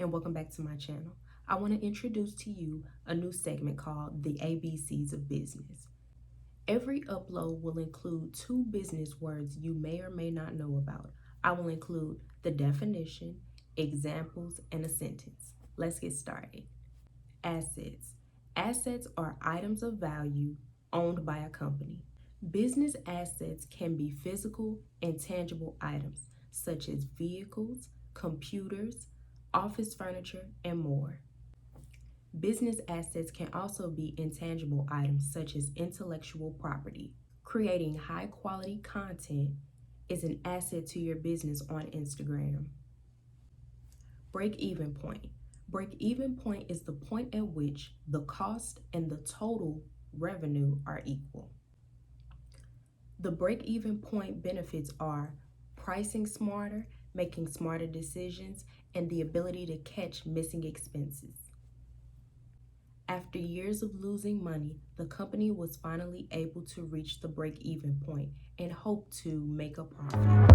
and welcome back to my channel. I want to introduce to you a new segment called the ABCs of Business. Every upload will include 2 business words you may or may not know about. I will include the definition, examples, and a sentence. Let's get started. Assets. Assets are items of value owned by a company. Business assets can be physical and tangible items such as vehicles, computers, office furniture, and more. Business assets can also be intangible items such as intellectual property. Creating high quality content is an asset to your business on Instagram. Break-even point. Break-even point is the point at which the cost and the total revenue are equal. The break-even point benefits are pricing smarter, making smarter decisions, and the ability to catch missing expenses. After years of losing money, the company was finally able to reach the break-even point and hoped to make a profit.